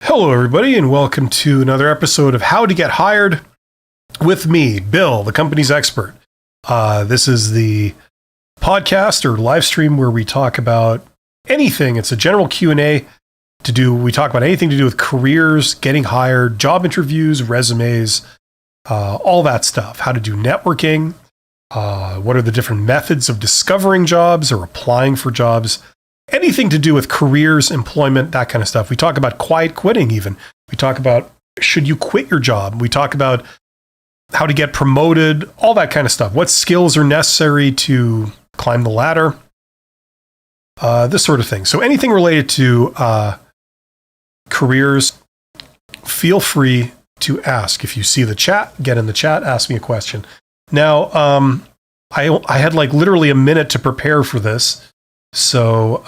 Hello, everybody, and welcome to another episode of How to Get Hired with me, Bill, the company's expert. This is the podcast or live stream where we talk about anything. It's a general Q&A we talk about anything to do with careers, getting hired, job interviews, resumes, all that stuff. How to do networking, what are the different methods of discovering jobs or applying for jobs. Anything to do with careers, employment, that kind of stuff. We talk about quiet quitting even. We talk about should you quit your job? We talk about how to get promoted, all that kind of stuff. What skills are necessary to climb the ladder? This sort of thing. So anything related to careers, feel free to ask. If you see the chat, get in the chat, ask me a question. Now, I had like literally a minute to prepare for this. So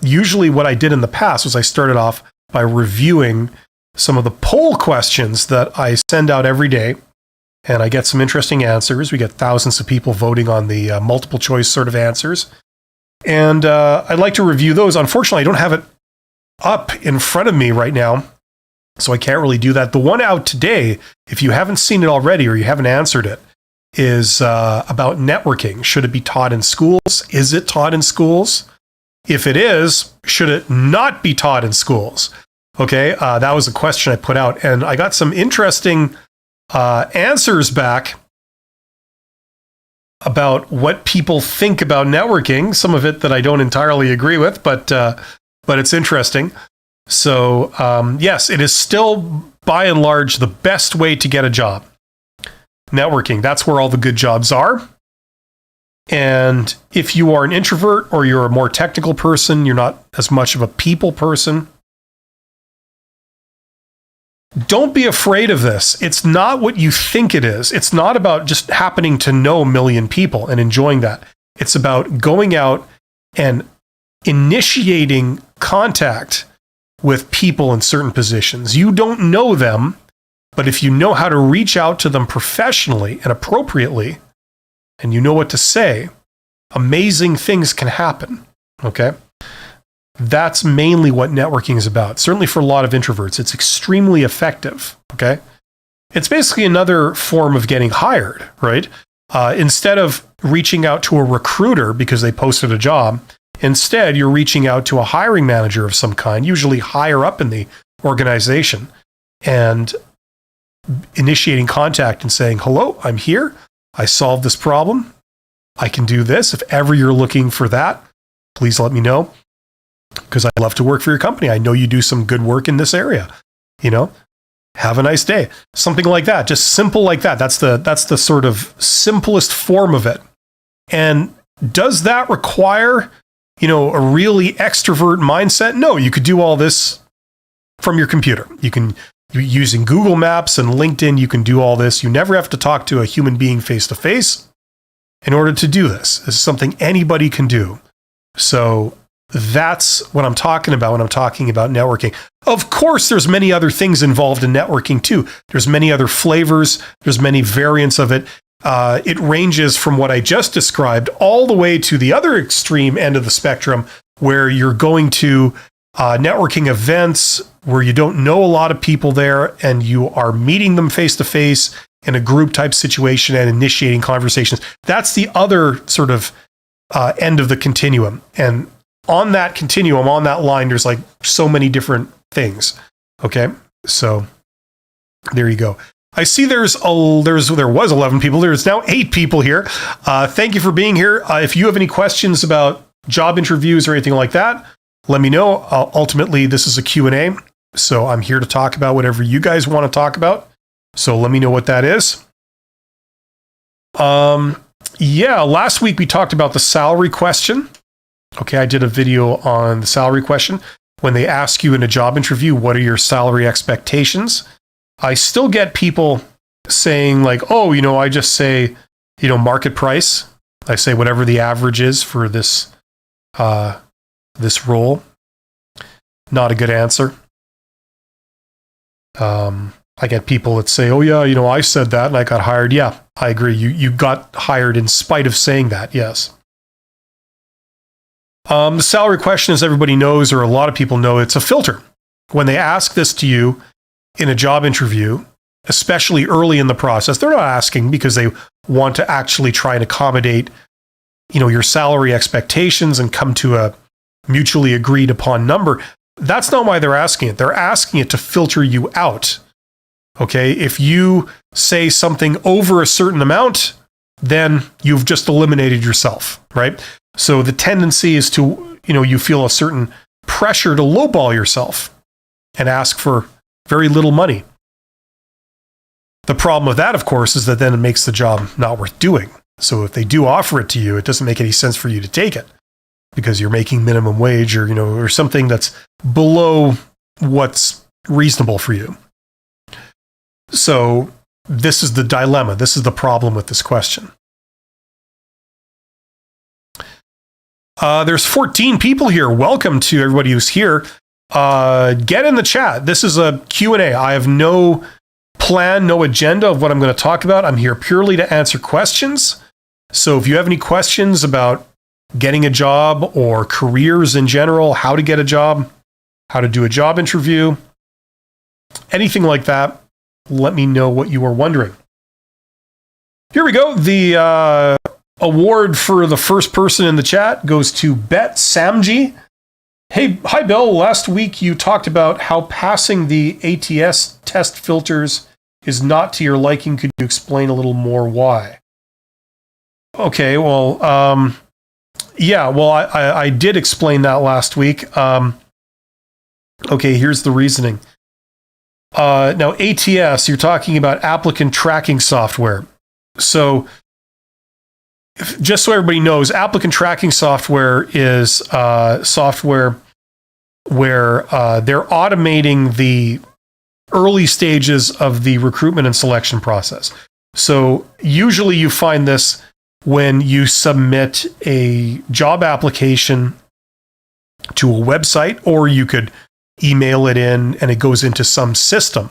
usually what I did in the past was I started off by reviewing some of the poll questions that I send out every day, and I get some interesting answers. We get thousands of people voting on the multiple choice sort of answers, and I'd like to review those. Unfortunately, I don't have it up in front of me right now, so I can't really do that. The one out today, if you haven't seen it already or you haven't answered it, is about networking. Should it be taught in schools? Is it taught in schools? If it is, should it not be taught in schools? Okay, that was a question I put out, and I got some interesting answers back about what people think about networking. Some of it that I don't entirely agree with, but it's interesting. So yes, it is still by and large the best way to get a job. Networking, that's where all the good jobs are. And if you are an introvert or you're a more technical person, you're not as much of a people person, don't be afraid of this. It's not what you think it is. It's not about just happening to know a million people and enjoying that. It's about going out and initiating contact with people in certain positions. You don't know them, but if you know how to reach out to them professionally and appropriately, and you know what to say, amazing things can happen, okay? That's mainly what networking is about. Certainly for a lot of introverts, it's extremely effective, okay? It's basically another form of getting hired, right? Instead of reaching out to a recruiter because they posted a job, instead you're reaching out to a hiring manager of some kind, usually higher up in the organization, and initiating contact and saying, hello, I'm here. I solved this problem. I can do this. If ever you're looking for that, please let me know, because I'd love to work for your company. I know you do some good work in this area. You know, have a nice day. Something like that. Just simple like that. That's the sort of simplest form of it. And does that require, a really extrovert mindset? No, you could do all this from your computer. Using Google Maps and LinkedIn, you can do all this. You never have to talk to a human being face to face in order to do this. This is something anybody can do. So that's what I'm talking about when I'm talking about networking. Of course, there's many other things involved in networking too. There's many other flavors. There's many variants of it. It ranges from what I just described all the way to the other extreme end of the spectrum, where you're going to networking events where you don't know a lot of people there and you are meeting them face to face in a group type situation and initiating conversations. That's the other sort of end of the continuum. And on that continuum, on that line, there's like so many different things. Okay. So there you go. I see there was 11 people. There's now 8 people here. Thank you for being here. If you have any questions about job interviews or anything like that, let me know. Ultimately, this is a Q&A, so I'm here to talk about whatever you guys want to talk about. So let me know what that is. Last week we talked about the salary question. Okay, I did a video on the salary question. When they ask you in a job interview, what are your salary expectations? I still get people saying like, oh, I just say, market price. I say whatever the average is for this role. Not a good answer. I get people that say, oh yeah, I said that and I got hired. Yeah, I agree. You got hired in spite of saying that. Yes. The salary question, as everybody knows, or a lot of people know, it's a filter. When they ask this to you in a job interview, especially early in the process, they're not asking because they want to actually try and accommodate, your salary expectations and come to a mutually agreed upon number. That's not why they're asking it. They're asking it to filter you out. Okay, if you say something over a certain amount, then you've just eliminated yourself, right? So the tendency is to, you feel a certain pressure to lowball yourself and ask for very little money. The problem with that, of course, is that then it makes the job not worth doing. So if they do offer it to you, it doesn't make any sense for you to take it because you're making minimum wage or something that's below what's reasonable for you. So this is the dilemma. This is the problem with this question. There's 14 people here. Welcome to everybody who's here. Get in the chat. This is a Q&A. I have no plan, no agenda of what I'm going to talk about. I'm here purely to answer questions. So if you have any questions about getting a job or careers in general, how to get a job, how to do a job interview, anything like that, let me know what you are wondering. Here we go. The award for the first person in the chat goes to Bet Samji. Hey, hi Bill. Last week you talked about how passing the ATS test filters is not to your liking. Could you explain a little more why? Okay, well, I did explain that last week. Okay, here's the reasoning. Now, ATS, you're talking about applicant tracking software. So, just so everybody knows, applicant tracking software is software where they're automating the early stages of the recruitment and selection process. So, usually you find this when you submit a job application to a website, or you could email it in and it goes into some system.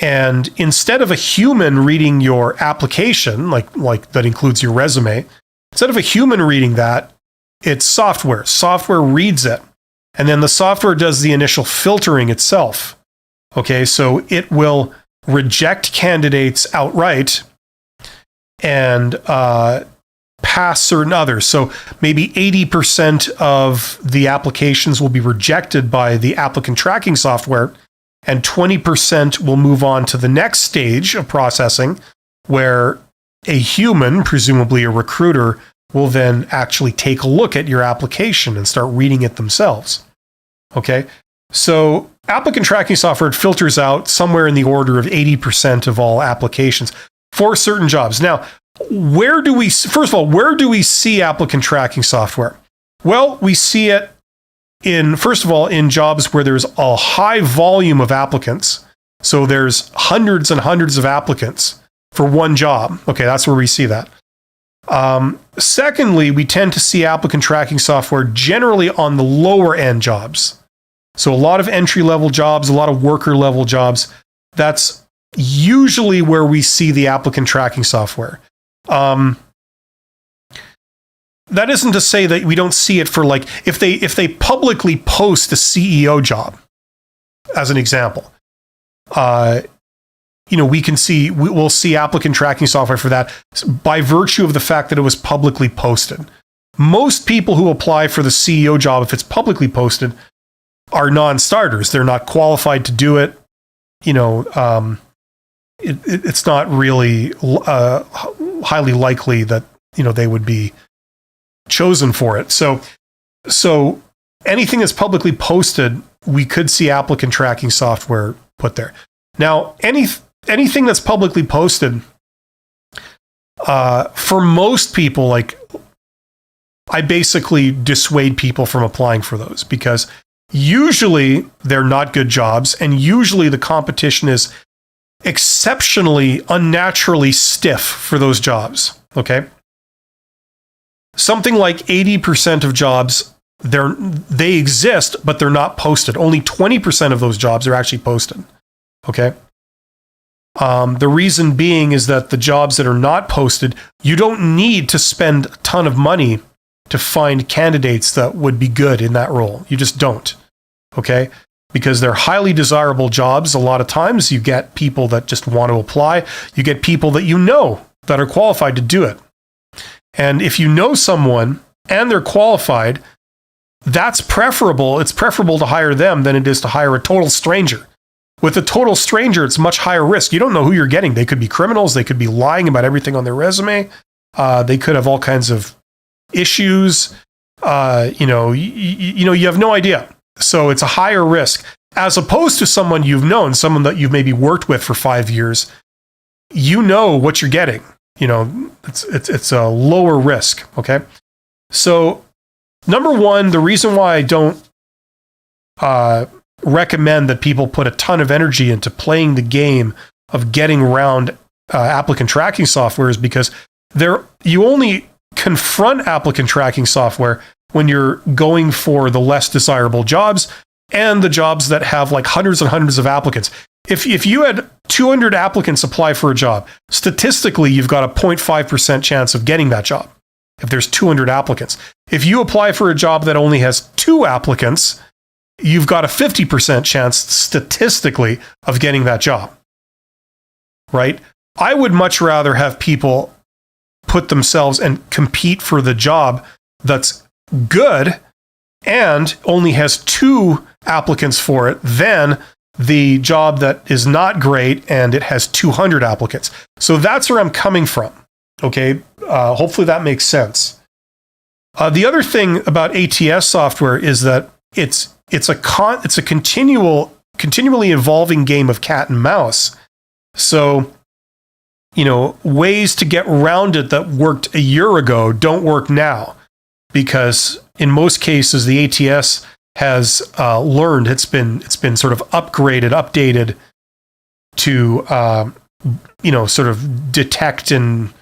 And instead of a human reading your application, like that includes your resume, instead of a human reading that, it's software. Software reads it. And then the software does the initial filtering itself. Okay, so it will reject candidates outright and pass certain others. So maybe 80% of the applications will be rejected by the applicant tracking software, and 20% will move on to the next stage of processing, where a human, presumably a recruiter, will then actually take a look at your application and start reading it themselves. Okay? So applicant tracking software filters out somewhere in the order of 80% of all applications for certain jobs. Now, where do we see applicant tracking software? Well, we see it first of all, in jobs where there's a high volume of applicants. So there's hundreds and hundreds of applicants for one job. Okay, that's where we see that. Secondly, we tend to see applicant tracking software generally on the lower end jobs. So a lot of entry-level jobs, a lot of worker-level jobs. That's usually where we see the applicant tracking software. That isn't to say that we don't see it for, like, if they publicly post a CEO job, as an example, we'll see applicant tracking software for that by virtue of the fact that it was publicly posted. Most people who apply for the CEO job, if it's publicly posted, are non-starters. They're not qualified to do it. It's not really highly likely that they would be chosen for it. So anything that's publicly posted, we could see applicant tracking software put there. Now, anything that's publicly posted, for most people, like, I basically dissuade people from applying for those, because usually they're not good jobs, and usually the competition is exceptionally, unnaturally stiff for those jobs. Okay? Something like 80% of jobs, they exist, but they're not posted. Only 20% of those jobs are actually posted. Okay? The reason being is that the jobs that are not posted, you don't need to spend a ton of money to find candidates that would be good in that role. You just don't. Okay? Because they're highly desirable jobs. A lot of times you get people that just want to apply. You get people that you know that are qualified to do it. And if you know someone and they're qualified, that's preferable. It's preferable to hire them than it is to hire a total stranger. With a total stranger, it's much higher risk. You don't know who you're getting. They could be criminals. They could be lying about everything on their resume. They could have all kinds of issues. You have no idea. So it's a higher risk as opposed to someone you've known, someone that you've maybe worked with for 5 years. You know what you're getting. It's a lower risk. Okay. So number one, the reason why I don't recommend that people put a ton of energy into playing the game of getting around applicant tracking software is because you only confront applicant tracking software when you're going for the less desirable jobs and the jobs that have like hundreds and hundreds of applicants. If you had 200 applicants apply for a job, statistically, you've got a 0.5% chance of getting that job if there's 200 applicants. If you apply for a job that only has 2 applicants, you've got a 50% chance statistically of getting that job, right? I would much rather have people put themselves and compete for the job that's good and only has 2 applicants for it than the job that is not great and it has 200 applicants. So that's where I'm coming from. Okay. Hopefully that makes sense. The other thing about ATS software is that it's a continually evolving game of cat and mouse. So, ways to get around it that worked a year ago don't work now, because in most cases the ATS has learned. It's been sort of upgraded, updated to sort of detect and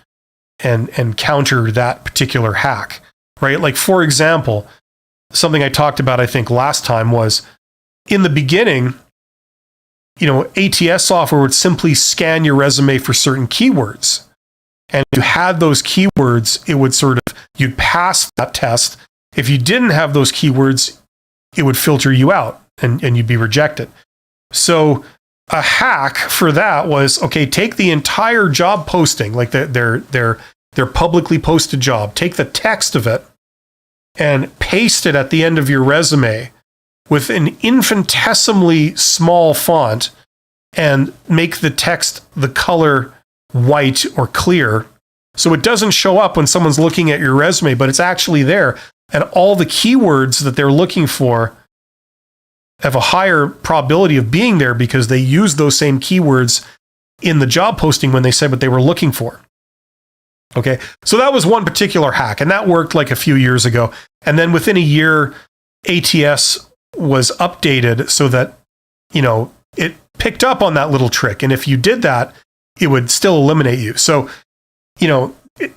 counter that particular hack, right? Like, for example, something I talked about, I think last time, was in the beginning, ATS software would simply scan your resume for certain keywords. And if you had those keywords, it would you'd pass that test. If you didn't have those keywords, it would filter you out and you'd be rejected. So a hack for that was, okay, take the entire job posting, like their publicly posted job, take the text of it and paste it at the end of your resume with an infinitesimally small font and make the text the color white or clear. So it doesn't show up when someone's looking at your resume, but it's actually there. And all the keywords that they're looking for have a higher probability of being there because they use those same keywords in the job posting when they said what they were looking for. Okay, so that was one particular hack, and that worked like a few years ago. And then within a year, ATS was updated so that, it picked up on that little trick. And if you did that, it would still eliminate you. So, and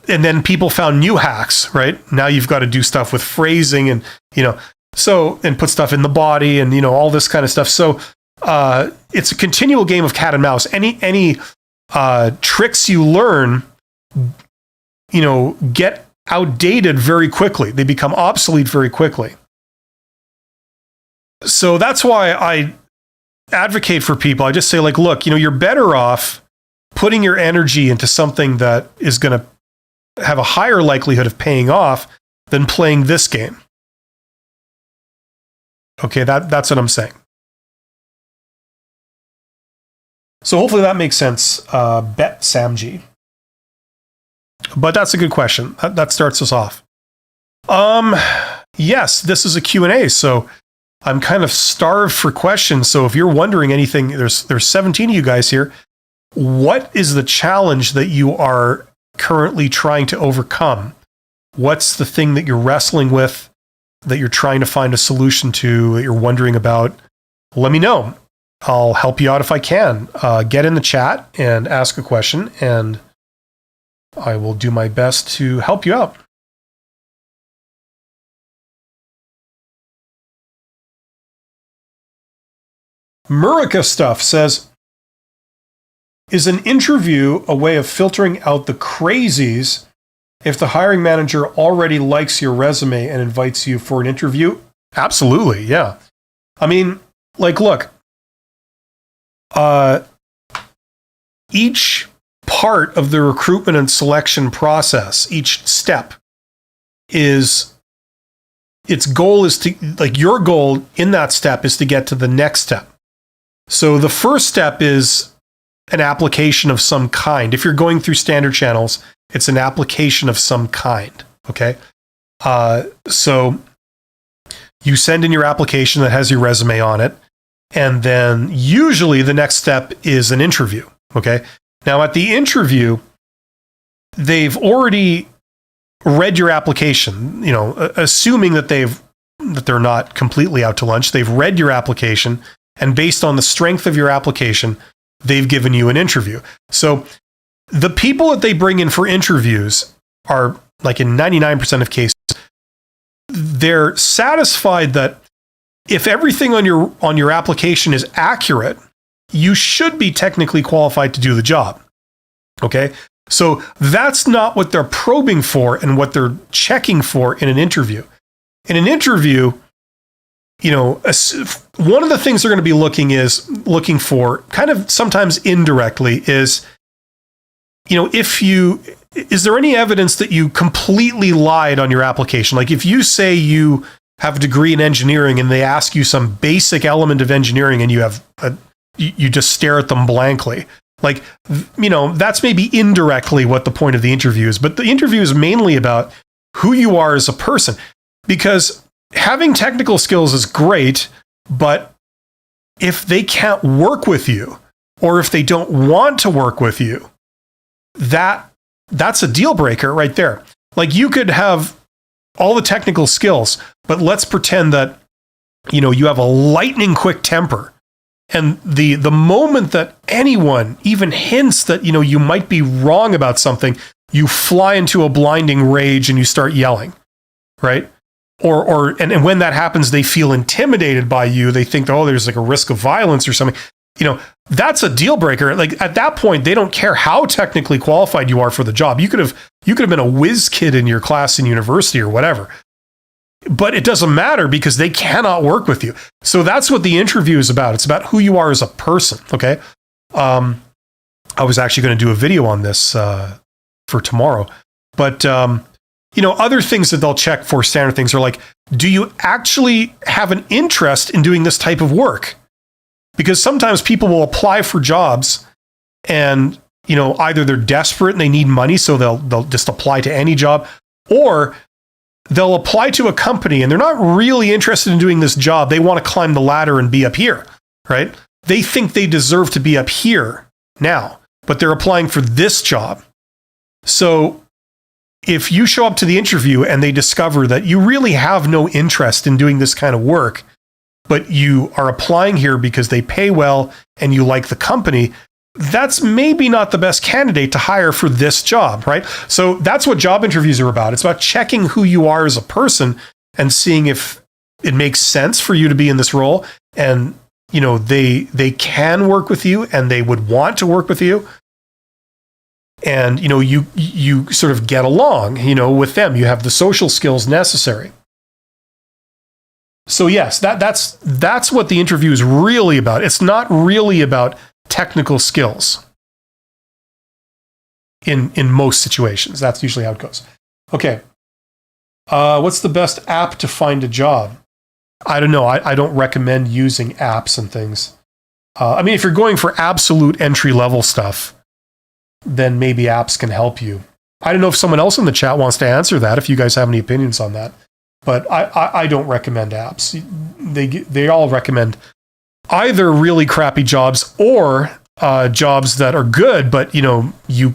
then people found new hacks, right? Now you've got to do stuff with phrasing and, and put stuff in the body and, all this kind of stuff. So it's a continual game of cat and mouse. Any tricks you learn, get outdated very quickly. They become obsolete very quickly. So that's why I advocate for people. I just say, like, look, you're better off putting your energy into something that is going to have a higher likelihood of paying off than playing this game. Okay, that's what I'm saying. So hopefully that makes sense, Bet Samji. But that's a good question. That starts us off. Yes, this is a Q&A, so I'm kind of starved for questions. So if you're wondering anything, there's 17 of you guys here. What is the challenge that you are currently trying to overcome? What's the thing that you're wrestling with, that you're trying to find a solution to, that you're wondering about? Let me know. I'll help you out if I can. Get in the chat and ask a question, and I will do my best to help you out. Murica Stuff says, is an interview a way of filtering out the crazies if the hiring manager already likes your resume and invites you for an interview, absolutely, yeah. I mean, like, look, each part of the recruitment and selection process, each step its goal is to, like, your goal in that step is to get to the next step. So the first step is an application of some kind. If you're going through standard channels, it's an application of some kind, okay? So you send in your application that has your resume on it, and then usually the next step is an interview, okay? Now at the interview, they've already read your application, you know, assuming that they're not completely out to lunch. They've read your application, and based on the strength of your application, they've given you an interview. So the people that they bring in for interviews are, like, in 99% of cases, they're satisfied that if everything on your application is accurate, you should be technically qualified to do the job. Okay? So that's not what they're probing for and what they're checking for in an interview. In an interview, you know, one of the things they're going to be looking for, kind of sometimes indirectly, is, you know, is there any evidence that you completely lied on your application? Like, if you say you have a degree in engineering and they ask you some basic element of engineering and you just stare at them blankly, like, you know, that's maybe indirectly what the point of the interview is. But the interview is mainly about who you are as a person, because having technical skills is great, but if they can't work with you, or if they don't want to work with you, that's a deal breaker right there. Like, you could have all the technical skills, but let's pretend that, you know, you have a lightning quick temper. And the moment that anyone even hints that, you know, you might be wrong about something, you fly into a blinding rage and you start yelling, right? And when that happens, they feel intimidated by you. They think, oh, there's like a risk of violence or something. You know, that's a deal breaker. Like, at that point, they don't care how technically qualified you are for the job. You could have been a whiz kid in your class in university or whatever. But it doesn't matter, because they cannot work with you. So that's what the interview is about. It's about who you are as a person, okay? I was actually going to do a video on this for tomorrow. But, you know, other things that they'll check for, standard things, are like, do you actually have an interest in doing this type of work? Because sometimes people will apply for jobs and, you know, either they're desperate and they need money, so they'll just apply to any job, or they'll apply to a company and they're not really interested in doing this job. They want to climb the ladder and be up here, right? They think they deserve to be up here now, but they're applying for this job. So if you show up to the interview and they discover that you really have no interest in doing this kind of work, but you are applying here because they pay well and you like the company, that's maybe not the best candidate to hire for this job, right? So that's what job interviews are about. It's about checking who you are as a person and seeing if it makes sense for you to be in this role, and, you know, they can work with you and they would want to work with you. And, you know, you sort of get along, you know, with them. You have the social skills necessary. So yes, that's what the interview is really about. It's not really about technical skills in most situations. That's usually how it goes. Okay. What's the best app to find a job? I don't know. I don't recommend using apps and things. I mean, if you're going for absolute entry-level stuff, then maybe apps can help you. I don't know if someone else in the chat wants to answer that, if you guys have any opinions on that. But I don't recommend apps. They all recommend either really crappy jobs or jobs that are good, but, you know, you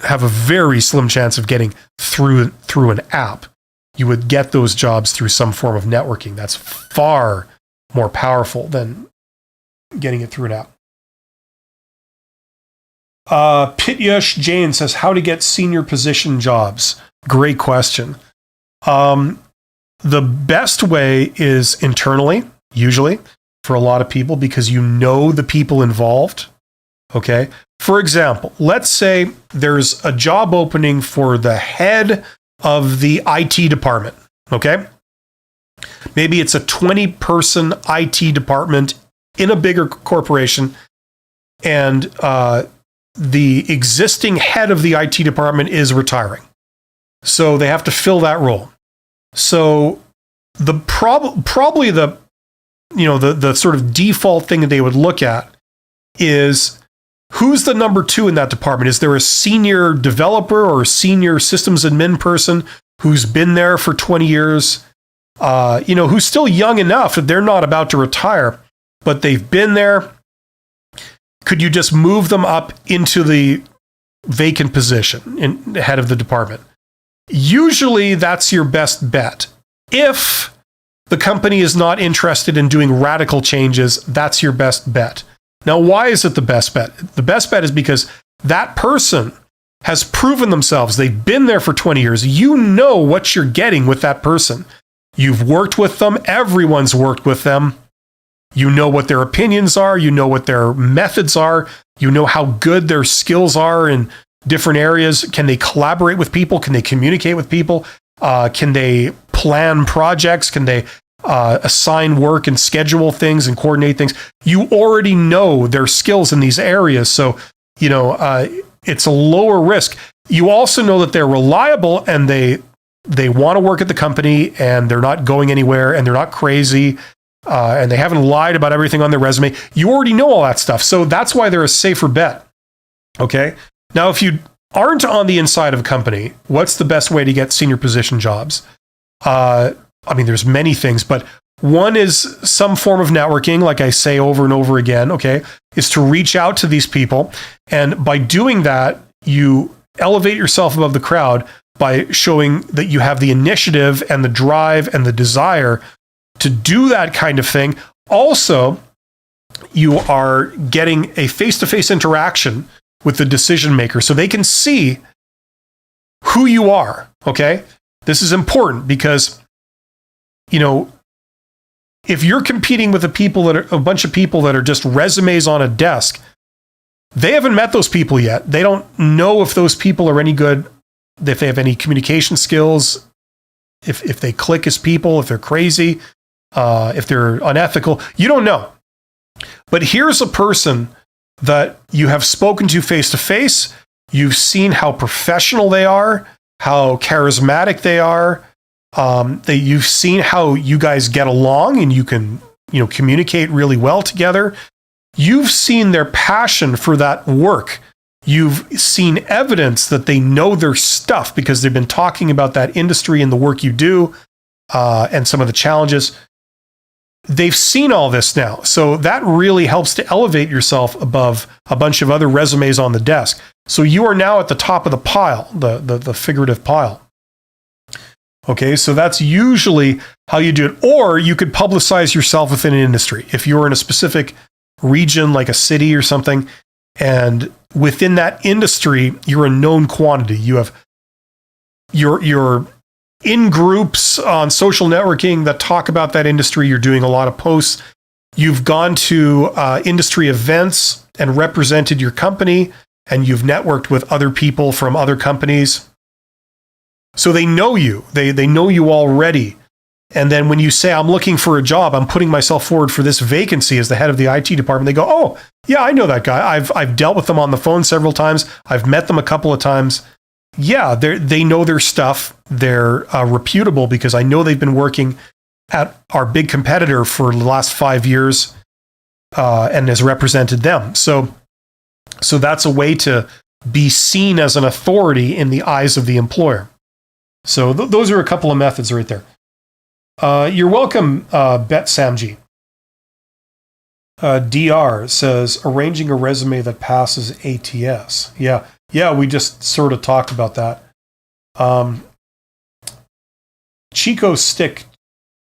have a very slim chance of getting through an app. You would get those jobs through some form of networking. That's far more powerful than getting it through an app. Pityush Jain says, how to get senior position jobs? Great question. The best way is internally, usually, for a lot of people, because you know the people involved. Okay. For example, let's say there's a job opening for the head of the IT department. Okay. Maybe it's a 20-person IT department in a bigger corporation, and the existing head of the IT department is retiring. So they have to fill that role. So the probably the sort of default thing that they would look at is who's the number 2 in that department. Is there a senior developer or a senior systems admin person who's been there for 20 years? Who's still young enough that they're not about to retire, but they've been there. Could you just move them up into the vacant position in the head of the department? Usually that's your best bet. If the company is not interested in doing radical changes, that's your best bet. Now, why is it the best bet? The best bet is because that person has proven themselves. They've been there for 20 years. You know what you're getting with that person. You've worked with them. Everyone's worked with them. You know what their opinions are. You know what their methods are. You know how good their skills are in different areas. Can they collaborate with people? Can they communicate with people? Can they plan projects? Can they assign work and schedule things and coordinate things? You already know their skills in these areas. So, it's a lower risk. You also know that they're reliable and they want to work at the company and they're not going anywhere and they're not crazy and they haven't lied about everything on their resume. You already know all that stuff. So that's why they're a safer bet. Okay. Now, if you aren't on the inside of a company, what's the best way to get senior position jobs? There's many things, but one is some form of networking, like I say over and over again, okay, is to reach out to these people. And by doing that, you elevate yourself above the crowd by showing that you have the initiative and the drive and the desire to do that kind of thing. Also, you are getting a face-to-face interaction with the decision maker so they can see who you are, okay? This is important because, if you're competing with a bunch of people that are just resumes on a desk, they haven't met those people yet. They don't know if those people are any good, if they have any communication skills, if they click as people, if they're crazy, if they're unethical. You don't know. But here's a person that you have spoken to face to face. You've seen how professional they are, how charismatic they are. You've seen how you guys get along and you can, communicate really well together. You've seen their passion for that work. You've seen evidence that they know their stuff because they've been talking about that industry and the work you do and some of the challenges. They've seen all this now. So that really helps to elevate yourself above a bunch of other resumes on the desk. So you are now at the top of the pile, the figurative pile. Okay, so that's usually how you do it. Or you could publicize yourself within an industry. If you're in a specific region, like a city or something, and within that industry, you're a known quantity. You have you're in groups on social networking that talk about that industry. You're doing a lot of posts. You've gone to industry events and represented your company, and you've networked with other people from other companies. So they know you. They know you already. And then when you say, I'm looking for a job, I'm putting myself forward for this vacancy as the head of the IT department, they go, oh, yeah, I know that guy. I've dealt with them on the phone several times. I've met them a couple of times. Yeah, they know their stuff. They're reputable because I know they've been working at our big competitor for the last 5 years and has represented them. So that's a way to be seen as an authority in the eyes of the employer. So those are a couple of methods right there. You're welcome, Bet Samji. DR says, arranging a resume that passes ATS. Yeah, we just sort of talked about that. Chico Stick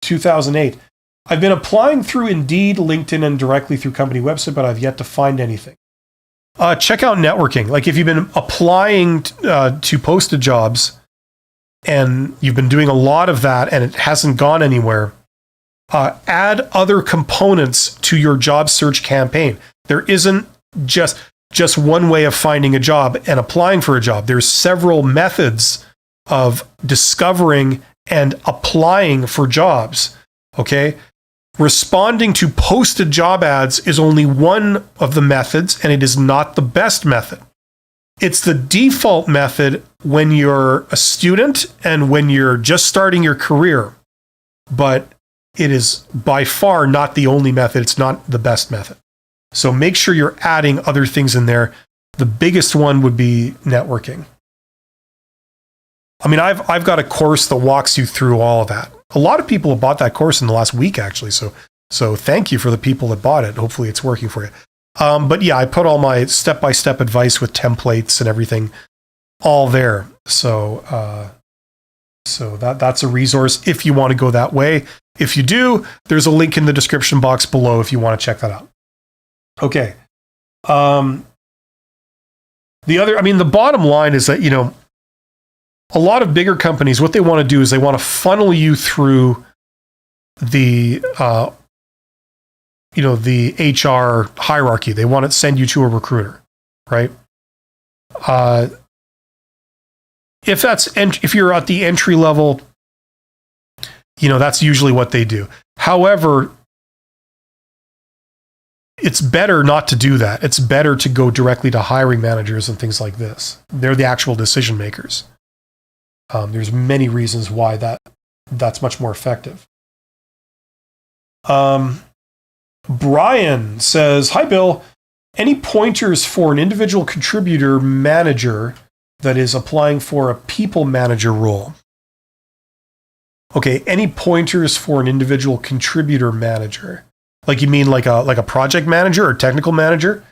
2008. I've been applying through Indeed, LinkedIn, and directly through company website, but I've yet to find anything. Check out networking. Like if you've been applying to posted jobs and you've been doing a lot of that and it hasn't gone anywhere, add other components to your job search campaign. There isn't just, just one way of finding a job and applying for a job. There's several methods of discovering and applying for jobs. Okay. Responding to posted job ads is only one of the methods, and it is not the best method. It's the default method when you're a student and when you're just starting your career, but it is by far not the only method. It's not the best method. So make sure you're adding other things in there. The biggest one would be networking. I mean, I've got a course that walks you through all of that. A lot of people have bought that course in the last week, actually. So thank you for the people that bought it. Hopefully it's working for you. But yeah, I put all my step-by-step advice with templates and everything all there. So that's a resource if you want to go that way. If you do, there's a link in the description box below if you want to check that out. Okay. The bottom line is that, a lot of bigger companies, what they want to do is they want to funnel you through the HR hierarchy. They want to send you to a recruiter, right? If you're at the entry level, that's usually what they do. However, it's better not to do that. It's better to go directly to hiring managers and things like this. They're the actual decision makers. There's many reasons why that's much more effective. Brian says, "Hi, Bill. Any pointers for an individual contributor manager that is applying for a people manager role?" Okay, any pointers for an individual contributor manager? Like you mean like a project manager or technical manager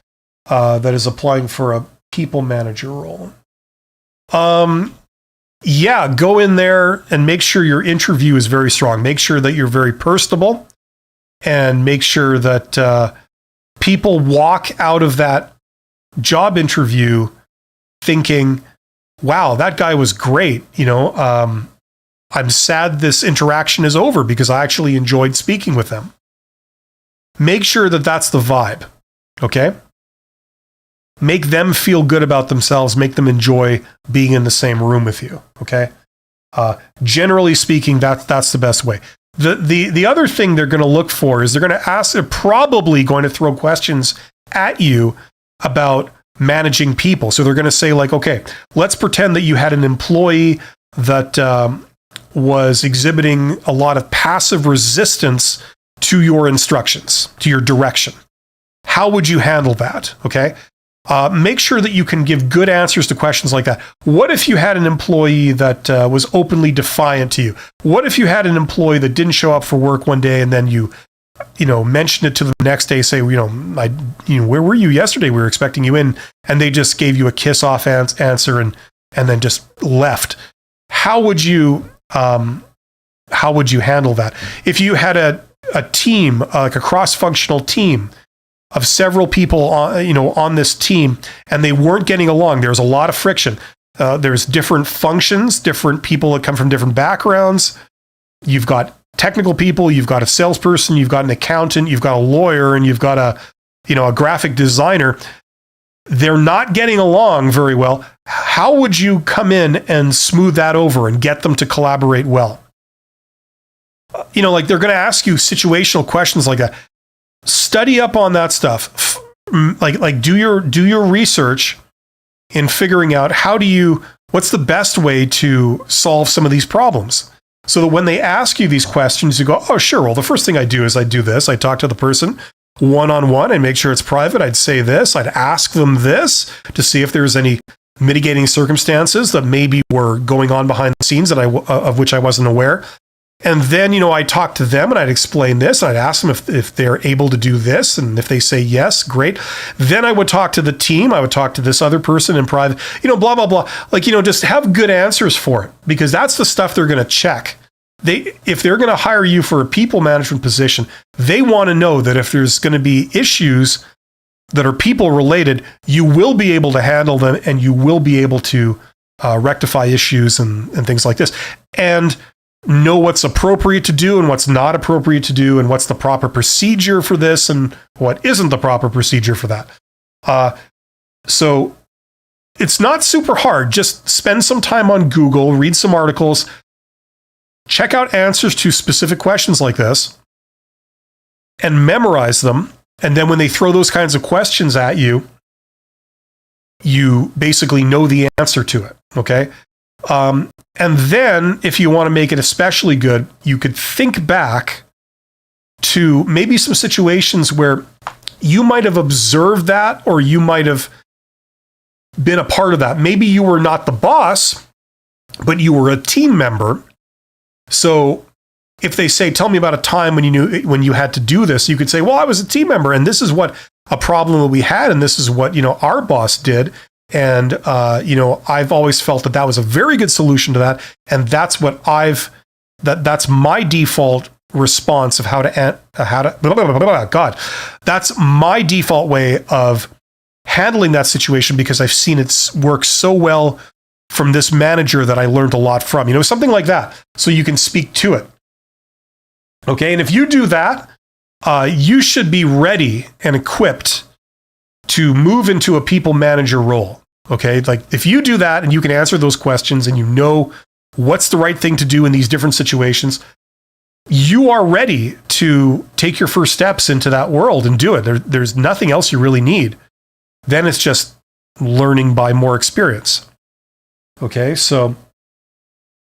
that is applying for a people manager role? Yeah, go in there and make sure your interview is very strong. Make sure that you're very personable, and make sure that people walk out of that job interview thinking, wow, that guy was great. I'm sad this interaction is over because I actually enjoyed speaking with them. Make sure that that's the vibe, okay? Make them feel good about themselves. Make them enjoy being in the same room with you, okay? Generally speaking, that's the best way. The other thing they're going to look for is they're probably going to throw questions at you about managing people. So they're going to say like, okay, let's pretend that you had an employee that was exhibiting a lot of passive resistance to your instructions, to your direction. How would you handle that? Okay. Make sure that you can give good answers to questions like that. What if you had an employee that was openly defiant to you? What if you had an employee that didn't show up for work one day and then you mentioned it to them the next day, say, where were you yesterday? We were expecting you in, and they just gave you a kiss off answer and then just left. How would you handle that? If you had a team, like a cross-functional team of several people on this team, and they weren't getting along, there's a lot of friction. There's different functions, different people that come from different backgrounds. You've got technical people, you've got a salesperson, you've got an accountant, you've got a lawyer, and you've got a graphic designer. They're not getting along very well. How would you come in and smooth that over and get them to collaborate well? Like they're going to ask you situational questions like that. Study up on that stuff. Like do your research in figuring out what's the best way to solve some of these problems. So that when they ask you these questions, you go, oh, sure. Well, the first thing I do is I do this. I talk to the person one-on-one and make sure it's private. I'd say this. I'd ask them this to see if there's any mitigating circumstances that maybe were going on behind the scenes of which I wasn't aware. And then, I'd talk to them and I'd explain this. And I'd ask them if they're able to do this. And if they say yes, great. Then I would talk to the team. I would talk to this other person in private, blah, blah, blah. Just have good answers for it, because that's the stuff they're going to check. If they're going to hire you for a people management position, they want to know that if there's going to be issues that are people related, you will be able to handle them and you will be able to rectify issues and things like this. And know what's appropriate to do and what's not appropriate to do, and what's the proper procedure for this and what isn't the proper procedure for that. So it's not super hard. Just spend some time on Google, read some articles, check out answers to specific questions like this, and memorize them. And then when they throw those kinds of questions at you, you basically know the answer to it, okay? And then if you want to make it especially good, you could think back to maybe some situations where you might have observed that, or you might have been a part of that. Maybe you were not the boss, but you were a team member. So if they say, tell me about a time when you had to do this, you could say, well, I was a team member, and this is what a problem that we had, and this is what, our boss did. And, I've always felt that was a very good solution to that. And that's what that's my default response of how to God, that's my default way of handling that situation, because I've seen it work so well from this manager that I learned a lot from, something like that. So you can speak to it. Okay. And if you do that, you should be ready and equipped to move into a people manager role. Okay. Like if you do that and you can answer those questions and you know what's the right thing to do in these different situations, you are ready to take your first steps into that world and do it. There's nothing else you really need. Then it's just learning by more experience. Okay. So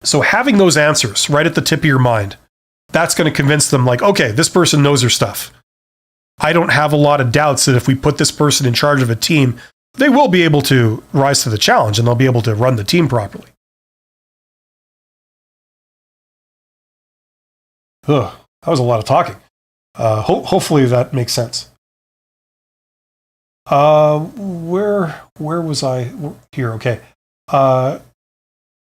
having those answers right at the tip of your mind, that's going to convince them like, okay, this person knows their stuff. I don't have a lot of doubts that if we put this person in charge of a team, they will be able to rise to the challenge and they'll be able to run the team properly. Ugh, that was a lot of talking. Hopefully that makes sense. Where was I? Here, okay.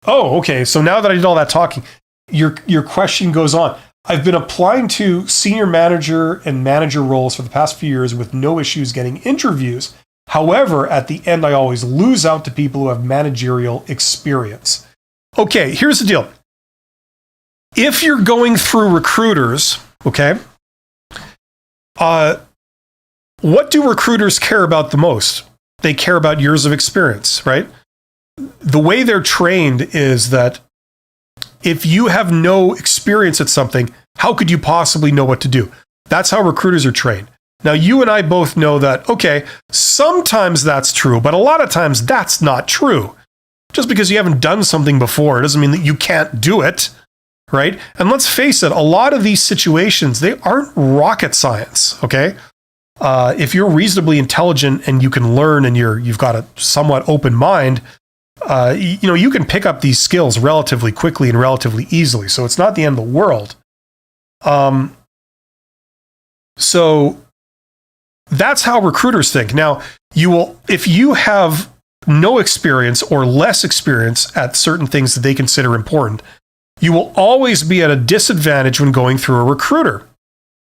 Okay. So now that I did all that talking, your question goes on. I've been applying to senior manager and manager roles for the past few years with no issues getting interviews. However, at the end, I always lose out to people who have managerial experience. Okay, here's the deal. If you're going through recruiters, okay, what do recruiters care about the most? They care about years of experience, right? The way they're trained is that if you have no experience at something, how could you possibly know what to do? That's how recruiters are trained. Now, you and I both know that, okay, sometimes that's true, but a lot of times that's not true. Just because you haven't done something before doesn't mean that you can't do it, right? And let's face it, a lot of these situations, they aren't rocket science, okay? If you're reasonably intelligent and you can learn and you've got a somewhat open mind, you can pick up these skills relatively quickly and relatively easily. So it's not the end of the world. So that's how recruiters think. Now, if you have no experience or less experience at certain things that they consider important, you will always be at a disadvantage when going through a recruiter.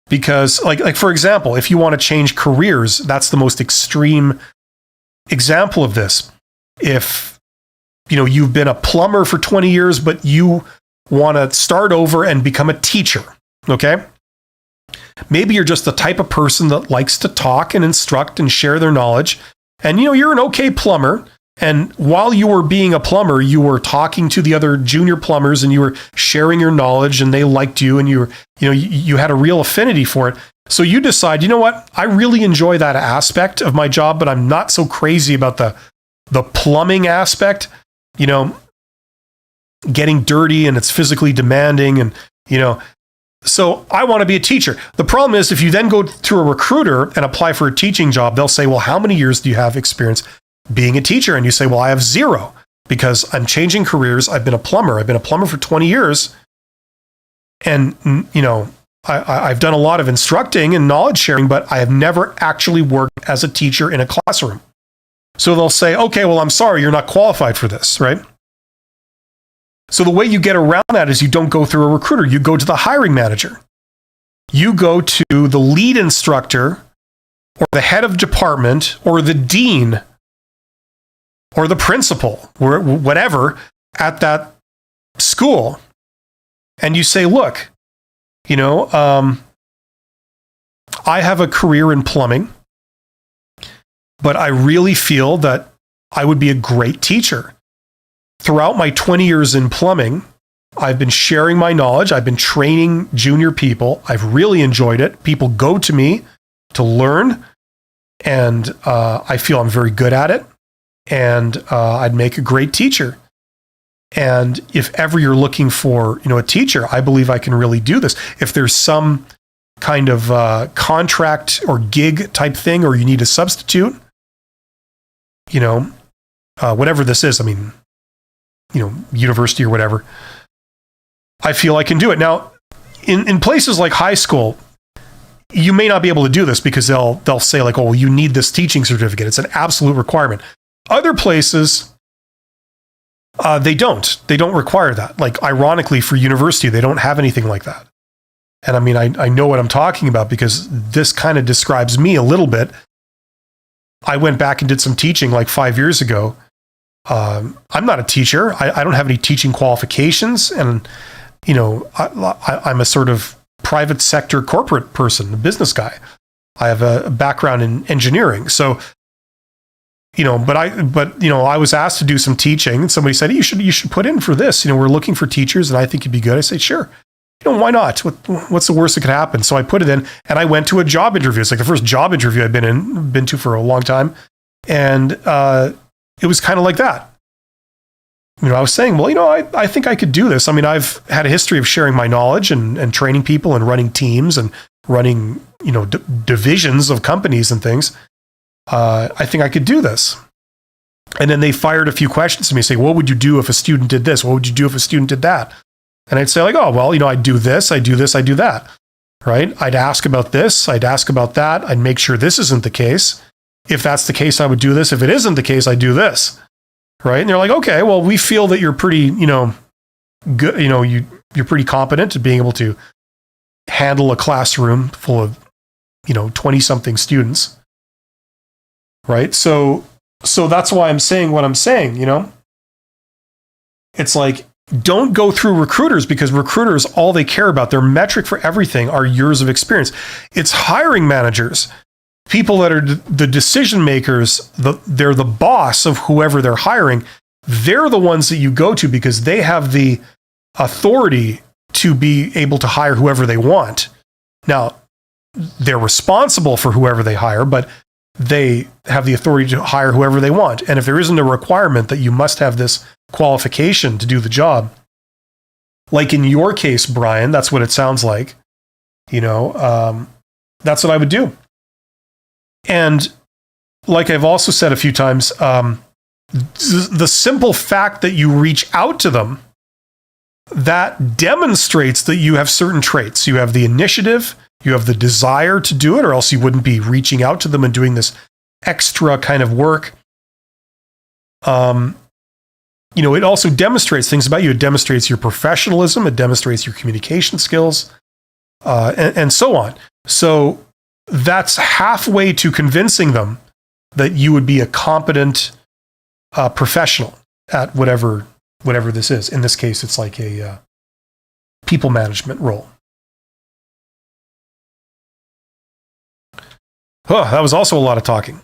Because like for example, if you want to change careers, that's the most extreme example of this. If you've been a plumber for 20 years, but you want to start over and become a teacher, okay? Maybe you're just the type of person that likes to talk and instruct and share their knowledge. And you're an okay plumber. And while you were being a plumber, you were talking to the other junior plumbers and you were sharing your knowledge and they liked you and you had a real affinity for it. So you decide, you know what? I really enjoy that aspect of my job, but I'm not so crazy about the plumbing aspect, getting dirty and it's physically demanding and, so I want to be a teacher. The problem is if you then go to a recruiter and apply for a teaching job, they'll say, well, how many years do you have experience being a teacher? And you say, well, I have 0 because I'm changing careers. I've been a plumber. I've been a plumber for 20 years. And, I've done a lot of instructing and knowledge sharing, but I have never actually worked as a teacher in a classroom. So they'll say, okay, well, I'm sorry, you're not qualified for this, right? So the way you get around that is you don't go through a recruiter. You go to the hiring manager. You go to the lead instructor or the head of department or the dean or the principal or whatever at that school. And you say, look, I have a career in plumbing. but I really feel that I would be a great teacher. Throughout my 20 years in plumbing, I've been sharing my knowledge. I've been training junior people. I've really enjoyed it. People go to me to learn, and I feel I'm very good at it. And I'd make a great teacher. And if ever you're looking for, a teacher, I believe I can really do this. If there's some kind of contract or gig type thing, or you need a substitute, whatever this is, university or whatever, I feel I can do it. Now, in places like high school, you may not be able to do this because they'll say like, oh, well, you need this teaching certificate. It's an absolute requirement. Other places, they don't require that. Like, ironically, for university, they don't have anything like that. And I know what I'm talking about because this kind of describes me a little bit. I went back and did some teaching like 5 years ago. I'm not a teacher. I don't have any teaching qualifications. And, I'm a sort of private sector corporate person, a business guy. I have a background in engineering. So, I was asked to do some teaching, and somebody said, hey, you should put in for this. We're looking for teachers and I think you'd be good. I said, sure. Why not? What's the worst that could happen? So I put it in, and I went to a job interview. It's like the first job interview I've been to for a long time. And it was kind of like that. I was saying, well, I think I could do this. I've had a history of sharing my knowledge and training people and running teams and running, divisions of companies and things. I think I could do this. And then they fired a few questions to me, saying, what would you do if a student did this? What would you do if a student did that? And I'd say like, oh, well, I'd do this, I do this, I do that, right? I'd ask about this, I'd ask about that. I'd make sure this isn't the case. If that's the case, I would do this. If it isn't the case, I do this, right? And they're like, okay, well, we feel that you're pretty, good, you're pretty competent at being able to handle a classroom full of, 20-something students, right? So that's why I'm saying what I'm saying, It's like, don't go through recruiters, because recruiters, all they care about, their metric for everything are years of experience. It's hiring managers, people that are the decision makers, they're the boss of whoever they're hiring. They're the ones that you go to because they have the authority to be able to hire whoever they want. Now, they're responsible for whoever they hire, but they have the authority to hire whoever they want. And if there isn't a requirement that you must have this qualification to do the job, like in your case, Brian, that's what it sounds like. That's what I would do. And like I've also said a few times, the simple fact that you reach out to them, that demonstrates that you have certain traits. You have the initiative, you have the desire to do it, or else you wouldn't be reaching out to them and doing this extra kind of work. It also demonstrates things about you. It demonstrates your professionalism. It demonstrates your communication skills, and so on. So that's halfway to convincing them that you would be a competent professional at whatever this is. In this case, it's like a people management role. That was also a lot of talking,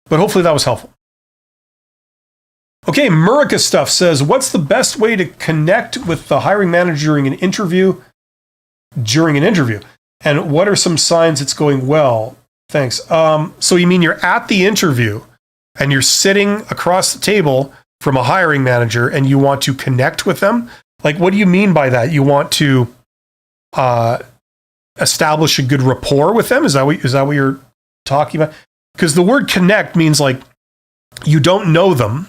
but hopefully that was helpful. Okay, Murica Stuff says, what's the best way to connect with the hiring manager during an interview? And what are some signs it's going well? Thanks. So you mean you're at the interview and you're sitting across the table from a hiring manager and you want to connect with them? Like, what do you mean by that? You want to establish a good rapport with them? Is that what you're talking about? Because the word connect means like you don't know them,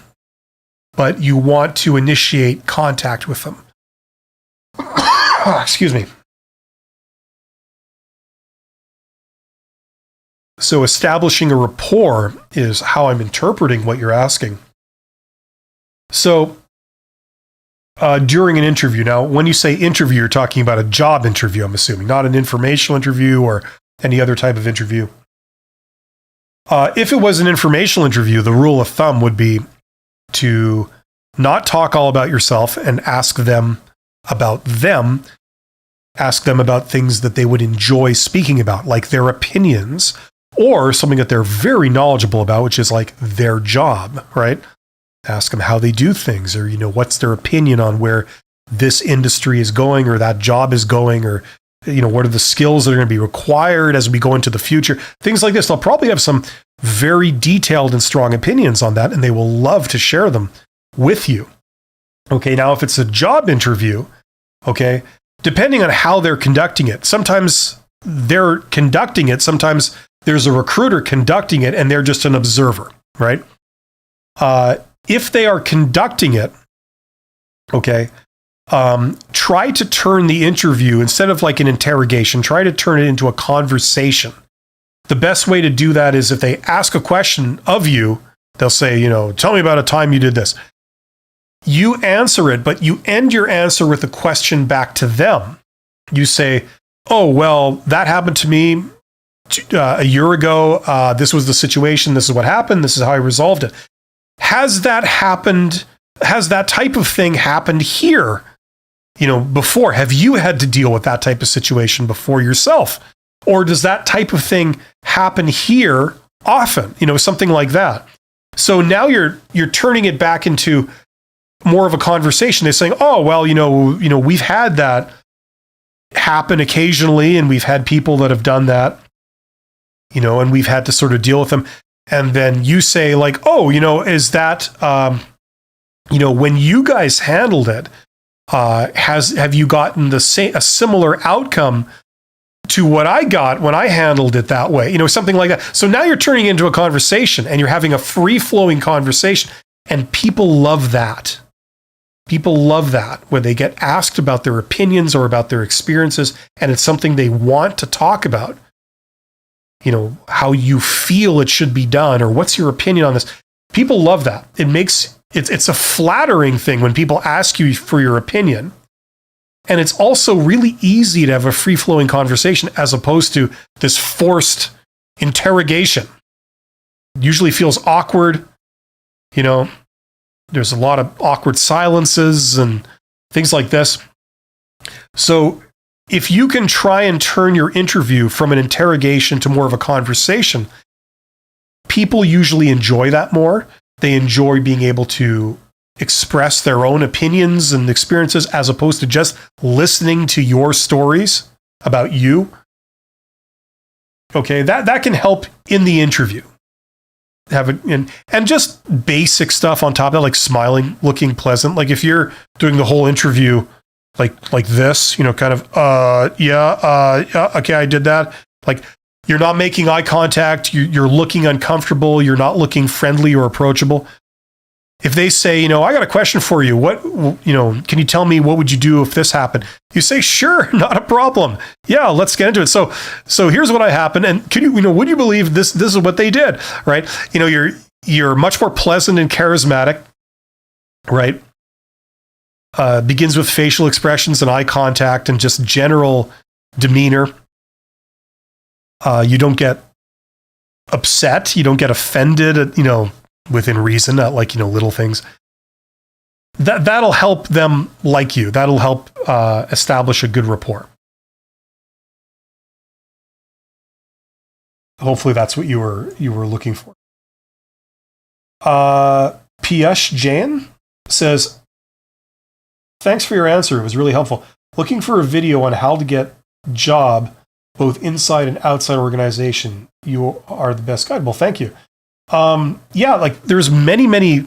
but you want to initiate contact with them. Excuse me. So establishing a rapport is how I'm interpreting what you're asking. So during an interview, now when you say interview, you're talking about a job interview, I'm assuming, not an informational interview or any other type of interview. If it was an informational interview, the rule of thumb would be to not talk all about yourself and ask them about them. Ask them about things that they would enjoy speaking about, like their opinions or something that they're very knowledgeable about, which is like their job, right? Ask them how they do things, or, what's their opinion on where this industry is going or that job is going, or, what are the skills that are going to be required as we go into the future? Things like this. They'll probably have some very detailed and strong opinions on that, and they will love to share them with you. Okay, now if it's a job interview, okay, depending on how they're conducting it, sometimes they're conducting it, sometimes there's a recruiter conducting it, and they're just an observer, right? If they are conducting it, okay, try to turn the interview, instead of like an interrogation, try to turn it into a conversation. The best way to do that is if they ask a question of you, they'll say, tell me about a time you did this. You answer it, but you end your answer with a question back to them. You say, oh, well, that happened to me a year ago. This was the situation. This is what happened. This is how I resolved it. Has that happened? Has that type of thing happened here, before? Have you had to deal with that type of situation before yourself? Or does that type of thing happen here often? Something like that. So now you're turning it back into more of a conversation. They're saying, oh, well, we've had that happen occasionally, and we've had people that have done that, and we've had to sort of deal with them. And then you say like, oh, is that, when you guys handled it, have you gotten a similar outcome to what I got when I handled it that way? Something like that. So now you're turning into a conversation, and you're having a free-flowing conversation, and people love that. People love that when they get asked about their opinions or about their experiences, and it's something they want to talk about. How you feel it should be done, or what's your opinion on this. People love that. It's a flattering thing when people ask you for your opinion. And it's also really easy to have a free-flowing conversation as opposed to this forced interrogation. It usually feels awkward. There's a lot of awkward silences and things like this. So if you can try and turn your interview from an interrogation to more of a conversation, people usually enjoy that more. They enjoy being able to express their own opinions and experiences as opposed to just listening to your stories about you. Okay, that can help in the interview. Have it and just basic stuff on top of that, like smiling, looking pleasant. Like if you're doing the whole interview like this, kind of okay, I did that. Like you're not making eye contact, you're looking uncomfortable, you're not looking friendly or approachable. If they say, I got a question for you, what, can you tell me what would you do if this happened? You say, sure, not a problem. Yeah, let's get into it. So here's what happened. And can you, would you believe this is what they did, right? You're much more pleasant and charismatic, right? Begins with facial expressions and eye contact and just general demeanor. You don't get upset. You don't get offended, within reason, not like, little things. That'll help them like you. That'll help establish a good rapport. Hopefully that's what you were looking for. Piyush Jain says, thanks for your answer. It was really helpful. Looking for a video on how to get job both inside and outside organization. You are the best guide. Well, thank you. Like there's many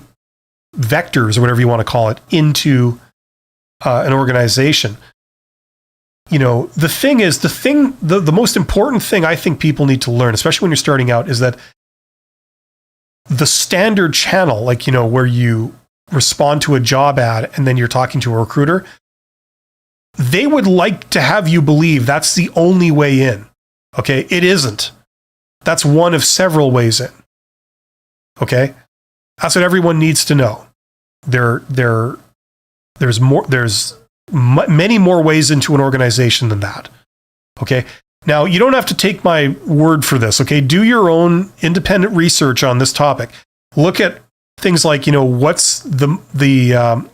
vectors or whatever you want to call it into an organization. The thing is, the most important thing I think people need to learn, especially when you're starting out, is that the standard channel, like, where you respond to a job ad and then you're talking to a recruiter, they would like to have you believe that's the only way in. Okay. It isn't. That's one of several ways in. Okay, that's what everyone needs to know. There's many more ways into an organization than that. Okay, now you don't have to take my word for this. Okay, do your own independent research on this topic. Look at things like, what's the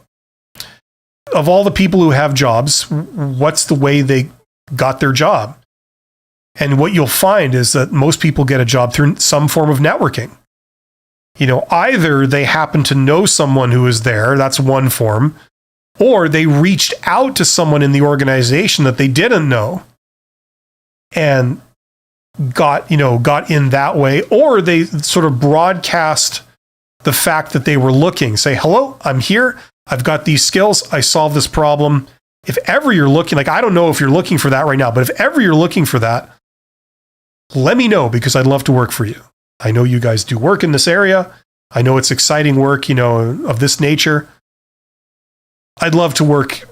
of all the people who have jobs, what's the way they got their job? And what you'll find is that most people get a job through some form of networking. Either they happen to know someone who is there, that's one form, or they reached out to someone in the organization that they didn't know and got in that way, or they sort of broadcast the fact that they were looking, say, hello, I'm here. I've got these skills. I solve this problem. If ever you're looking, I don't know if you're looking for that right now, but if ever you're looking for that, let me know, because I'd love to work for you. I know you guys do work in this area. I know it's exciting work, of this nature. I'd love to work,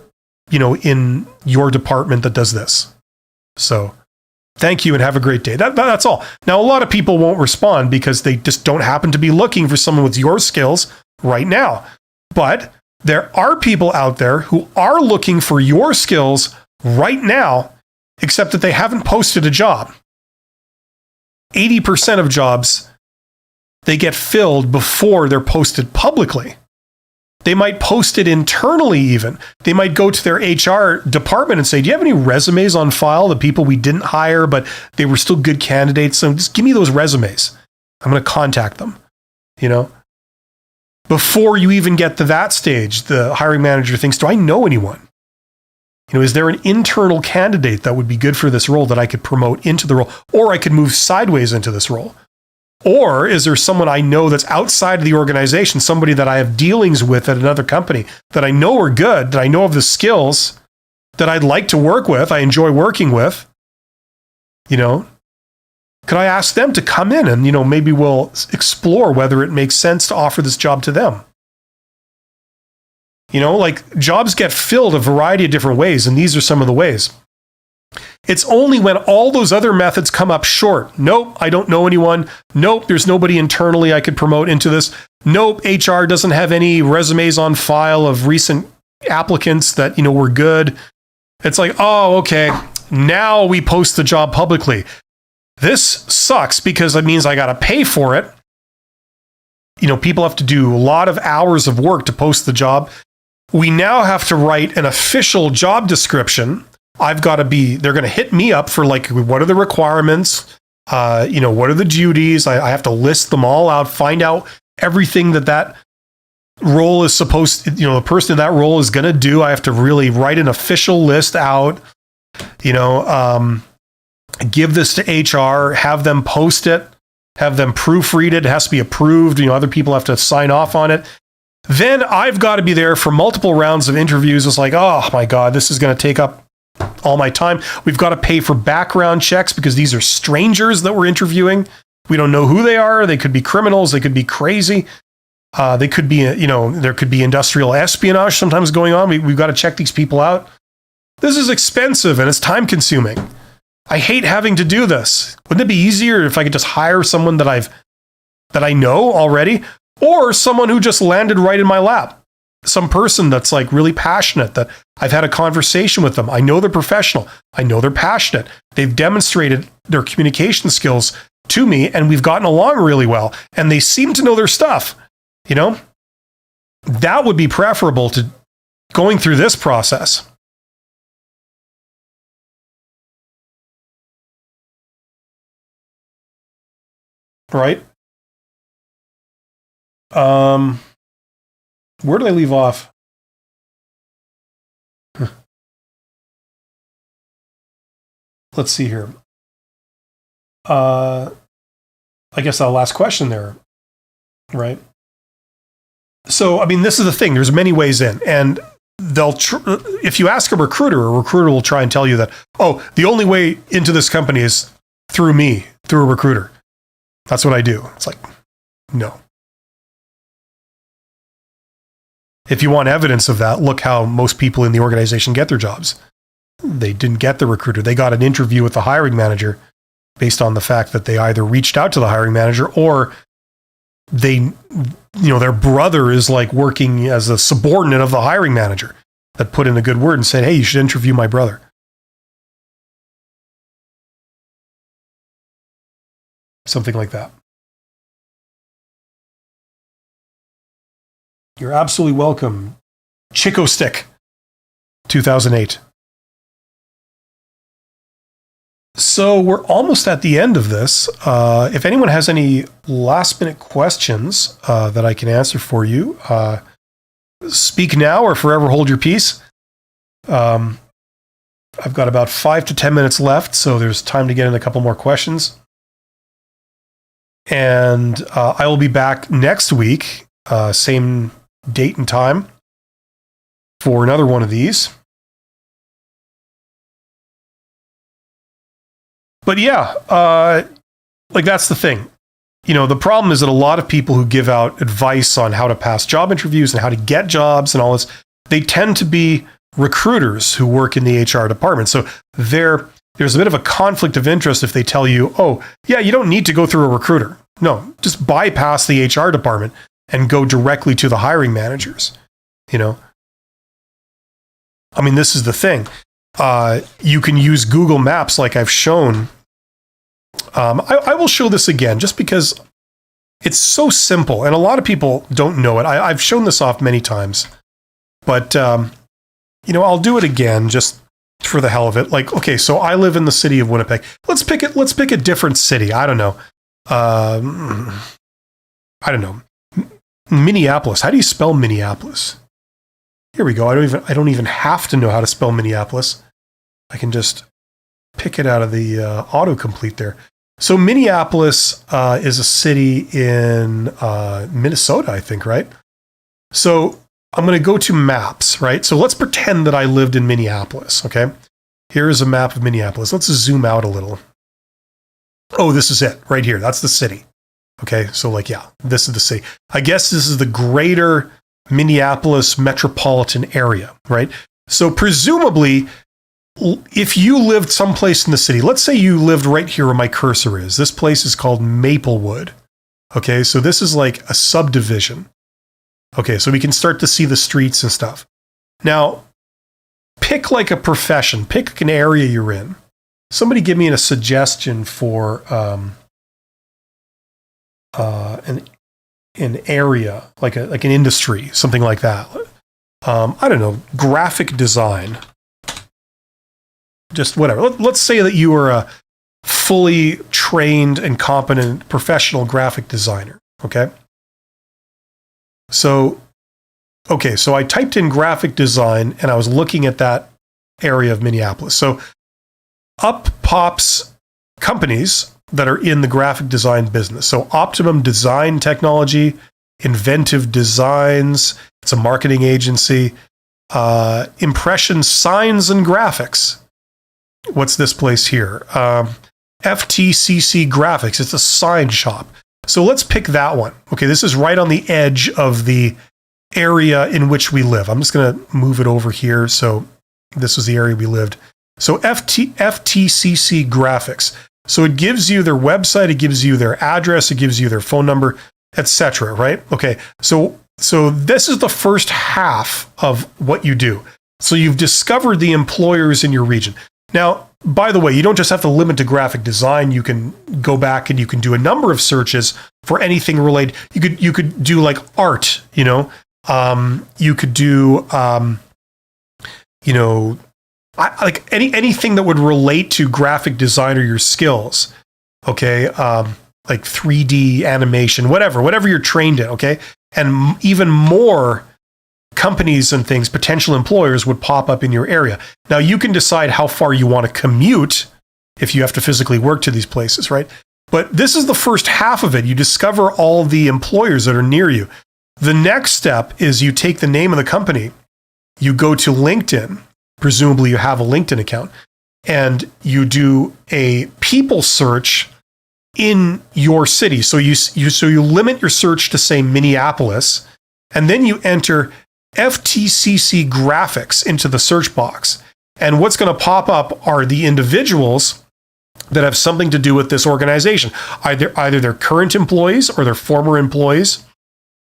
in your department that does this. So thank you and have a great day. That's all. Now, a lot of people won't respond because they just don't happen to be looking for someone with your skills right now. But there are people out there who are looking for your skills right now, except that they haven't posted a job. 80% of jobs, they get filled before they're posted publicly. They might post it internally even. They might go to their HR department and say, do you have any resumes on file, the people we didn't hire, but they were still good candidates? So just give me those resumes. I'm going to contact them, Before you even get to that stage, the hiring manager thinks, do I know anyone? Is there an internal candidate that would be good for this role that I could promote into the role, or I could move sideways into this role? Or is there someone I know that's outside of the organization, somebody that I have dealings with at another company that I know are good, that I know of the skills that I'd like to work with, I enjoy working with? Could I ask them to come in and, maybe we'll explore whether it makes sense to offer this job to them? Jobs get filled a variety of different ways, and these are some of the ways. It's only when all those other methods come up short. Nope, I don't know anyone. Nope, there's nobody internally I could promote into this. Nope, HR doesn't have any resumes on file of recent applicants that, were good. It's like, oh, okay, now we post the job publicly. This sucks because it means I got to pay for it. People have to do a lot of hours of work to post the job. We now have to write an official job description. They're going to hit me up for what are the requirements? What are the duties? I have to list them all out, find out everything that role is supposed, the person in that role is going to do. I have to really write an official list out, give this to HR, have them post it, have them proofread it. It has to be approved. Other people have to sign off on it. Then I've got to be there for multiple rounds of interviews. It's like, oh my God, this is going to take up all my time. We've got to pay for background checks because these are strangers that we're interviewing. We don't know who they are. They could be criminals. They could be crazy. They could be, there could be industrial espionage sometimes going on. We've got to check these people out. This is expensive and it's time consuming. I hate having to do this. Wouldn't it be easier if I could just hire someone that I know already, or someone who just landed right in my lap? Some person that's really passionate, that I've had a conversation with them. I know they're professional. I know they're passionate. They've demonstrated their communication skills to me and we've gotten along really well. And they seem to know their stuff. That would be preferable to going through this process. Right? Where did I leave off? Let's see here. I guess that last question there, right? So, this is the thing. There's many ways in, and if you ask a recruiter will try and tell you that, oh, the only way into this company is through me, through a recruiter. That's what I do. It's like, no. If you want evidence of that, look how most people in the organization get their jobs. They didn't get the recruiter. They got an interview with the hiring manager based on the fact that they either reached out to the hiring manager or their brother is working as a subordinate of the hiring manager that put in a good word and said, hey, you should interview my brother. Something like that. You're absolutely welcome. Chico Stick, 2008. So we're almost at the end of this. If anyone has any last minute questions that I can answer for you, speak now or forever hold your peace. I've got about 5 to 10 minutes left, so there's time to get in a couple more questions. And I will be back next week, same date and time, for another one of these. But yeah, like that's the thing. You know, the problem is that a lot of people who give out advice on how to pass job interviews and how to get jobs and all this, they tend to be recruiters who work in the HR department. So there's a bit of a conflict of interest if they tell you, oh, yeah, you don't need to go through a recruiter. No, just bypass the HR department and go directly to the hiring managers. You know, I mean, this is the thing. You can use Google Maps like I've shown. I will show this again just because it's so simple and a lot of people don't know it. I've shown this off many times, but you know, I'll do it again just for the hell of it. Like, okay, so I live in the city of Winnipeg. Let's pick a different city. I don't know. Minneapolis. How do you spell Minneapolis? Here we go. I don't even have to know how to spell Minneapolis. I can just pick it out of the autocomplete there. So Minneapolis is a city in Minnesota, I think, right? So I'm going to go to maps, right? So let's pretend that I lived in Minneapolis, okay? Here is a map of Minneapolis. Let's zoom out a little. Oh, this is it right here. That's the city. Okay, so like, yeah, this is the city. I guess this is the greater Minneapolis metropolitan area, right? So presumably, if you lived someplace in the city, let's say you lived right here where my cursor is. This place is called Maplewood. Okay, so this is like a subdivision. Okay, so we can start to see the streets and stuff. Now, pick like a profession, pick an area you're in. Somebody give me a suggestion for an area, like an industry, something like that. I don't know, graphic design. Just whatever. Let's say that you are a fully trained and competent professional graphic designer. Okay. So I typed in graphic design and I was looking at that area of Minneapolis. So up pops companies that are in the graphic design business. So Optimum Design Technology, Inventive Designs, it's a marketing agency, Impression Signs and Graphics. What's this place here? FTCC Graphics, it's a sign shop. So let's pick that one. Okay, this is right on the edge of the area in which we live. I'm just going to move it over here. So this was the area we lived. So FTCC Graphics. So it gives you their website, it gives you their address, it gives you their phone number, etc. Right? Okay. So this is the first half of what you do. So you've discovered the employers in your region. Now, by the way, you don't just have to limit to graphic design. You can go back and you can do a number of searches for anything related. You could do like art, you know. You could do you know, like anything that would relate to graphic design or your skills. Okay, like 3D animation, whatever you're trained in. Okay, and even more companies and things, potential employers would pop up in your area. Now you can decide how far you want to commute if you have to physically work to these places, right? But this is the first half of it. You discover all the employers that are near you. The next step is you take the name of the company, you go to LinkedIn, presumably you have a LinkedIn account, and you do a people search in your city. So you limit your search to say Minneapolis, and then you enter FTCC Graphics into the search box. And what's going to pop up are the individuals that have something to do with this organization. Either their current employees or their former employees,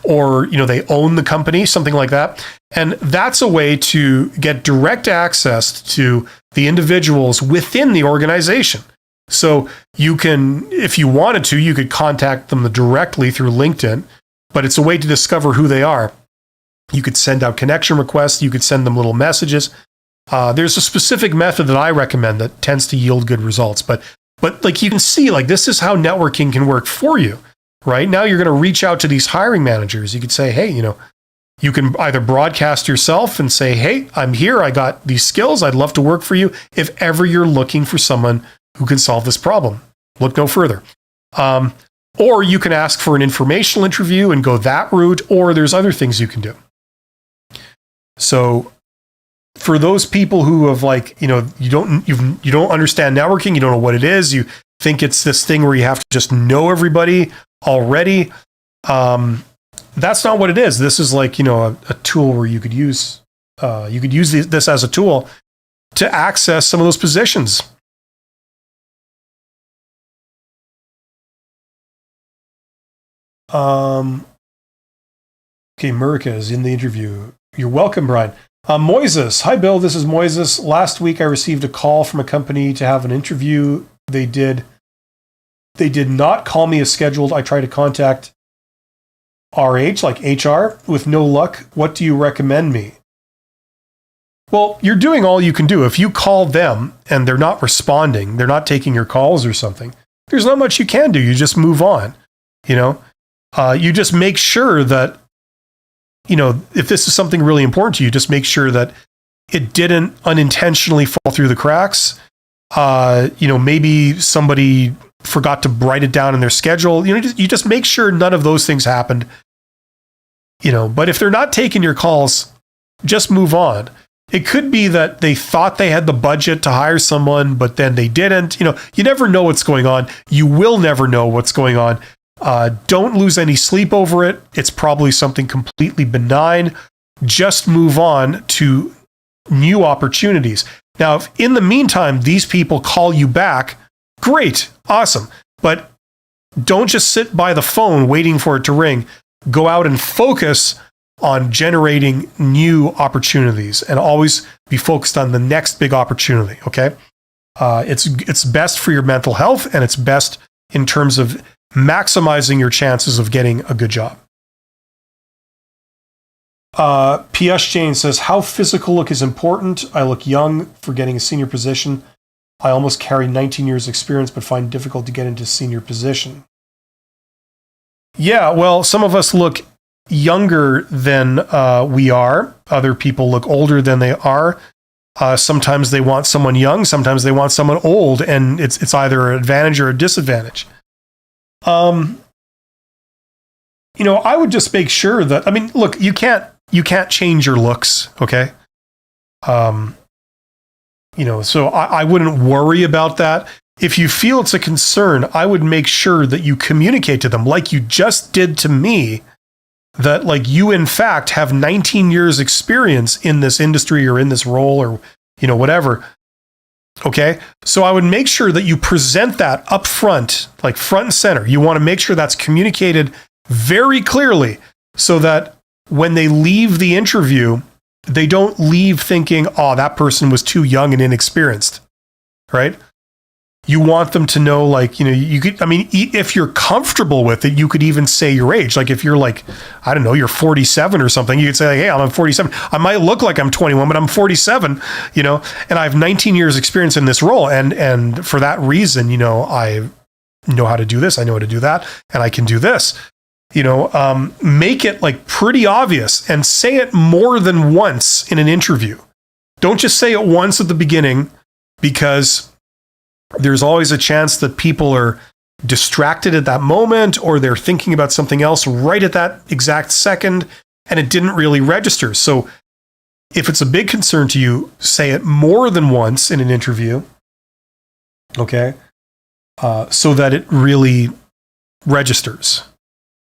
or you know, they own the company, something like that. And that's a way to get direct access to the individuals within the organization. So you can, if you wanted to, you could contact them directly through LinkedIn, but it's a way to discover who they are. You could send out connection requests. You could send them little messages. There's a specific method that I recommend that tends to yield good results. But like you can see, like this is how networking can work for you, right? Now you're going to reach out to these hiring managers. You could say, hey, you can either broadcast yourself and say, hey, I'm here. I got these skills. I'd love to work for you. If ever you're looking for someone who can solve this problem, look no further. Or you can ask for an informational interview and go that route, or there's other things you can do. So for those people who have you don't understand networking, you don't know what it is, you think it's this thing where you have to just know everybody already. That's not what it is. This is like, a tool where you could use this as a tool to access some of those positions. Okay, Murica is in the interview. You're welcome, Brian. Moises. Hi, Bill. This is Moises. Last week, I received a call from a company to have an interview. They did not call me as scheduled. I tried to contact RH, like HR, with no luck. What do you recommend me? Well, you're doing all you can do. If you call them and they're not responding, they're not taking your calls or something, there's not much you can do. You just move on. You just make sure that, if this is something really important to you, just make sure that it didn't unintentionally fall through the cracks. Maybe somebody forgot to write it down in their schedule. You just make sure none of those things happened. But if they're not taking your calls, just move on. It could be that they thought they had the budget to hire someone, but then they didn't. You never know what's going on. You will never know what's going on. Don't lose any sleep over it. It's probably something completely benign. Just move on to new opportunities. Now, if in the meantime, these people call you back, great, awesome. But don't just sit by the phone waiting for it to ring. Go out and focus on generating new opportunities and always be focused on the next big opportunity, okay? It's best for your mental health, and it's best in terms of maximizing your chances of getting a good job. P.S. Jane says, how physical look is important. I look young for getting a senior position. I almost carry 19 years experience, but find it difficult to get into senior position. Yeah, well, some of us look younger than we are. Other people look older than they are. Sometimes they want someone young. Sometimes they want someone old, and it's either an advantage or a disadvantage. I would just make sure that, look, you can't change your looks, okay? So I wouldn't worry about that. If you feel it's a concern, I would make sure that you communicate to them, like you just did to me, that like you in fact have 19 years experience in this industry or in this role or, whatever. Okay. So I would make sure that you present that up front, like front and center. You want to make sure that's communicated very clearly so that when they leave the interview, they don't leave thinking, oh, that person was too young and inexperienced, right? You want them to know, like, you could, if you're comfortable with it, you could even say your age. Like if you're like, I don't know, you're 47 or something, you could say, like, hey, I'm 47. I might look like I'm 21, but I'm 47, and I have 19 years experience in this role. And for that reason, I know how to do this. I know how to do that. And I can do this, make it like pretty obvious and say it more than once in an interview. Don't just say it once at the beginning, because there's always a chance that people are distracted at that moment, or they're thinking about something else right at that exact second, and it didn't really register. So if it's a big concern to you, say it more than once in an interview, okay? So that it really registers.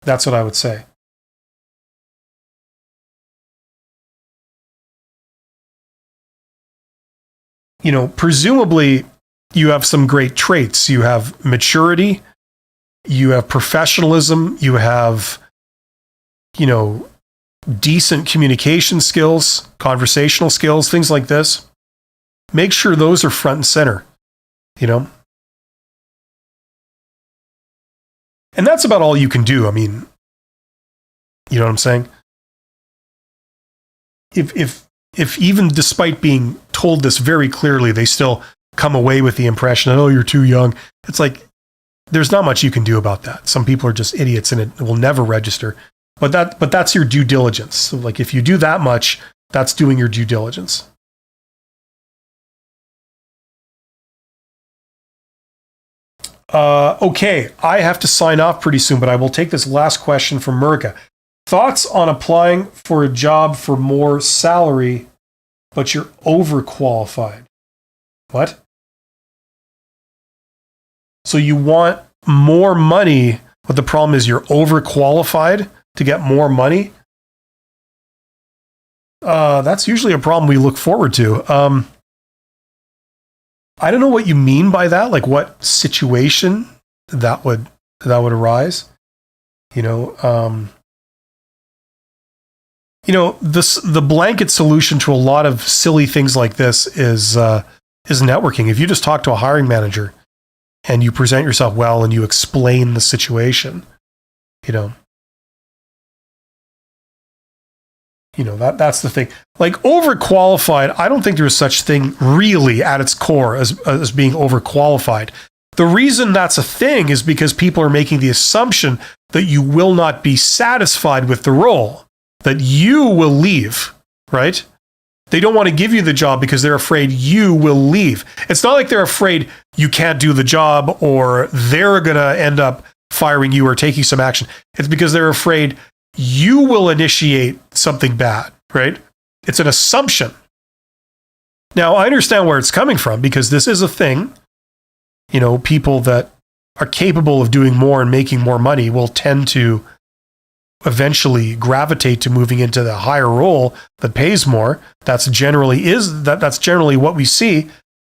That's what I would say. Presumably, you have some great traits. You have maturity, you have professionalism, you have, decent communication skills, conversational skills, things like this. Make sure those are front and center, And that's about all you can do. You know what I'm saying? If even despite being told this very clearly, they still come away with the impression that, oh, you're too young. It's like, there's not much you can do about that. Some people are just idiots and it will never register. But that's your due diligence. So like if you do that much, that's doing your due diligence. Okay, I have to sign off pretty soon, but I will take this last question from Murka. Thoughts on applying for a job for more salary, but you're overqualified? What? So you want more money, but the problem is you're overqualified to get more money? That's usually a problem we look forward to. I don't know what you mean by that, like what situation that would arise. The blanket solution to a lot of silly things like this is networking. If you just talk to a hiring manager and you present yourself well and you explain the situation, that's the thing. Like overqualified, I don't think there's such thing really at its core as being overqualified. The reason that's a thing is because people are making the assumption that you will not be satisfied with the role, that you will leave, right? They don't want to give you the job because they're afraid you will leave. It's not like they're afraid you can't do the job or they're going to end up firing you or taking some action. It's because they're afraid you will initiate something bad, right? It's an assumption. Now, I understand where it's coming from because this is a thing. People that are capable of doing more and making more money will tend to eventually gravitate to moving into the higher role that pays more. That's generally what we see,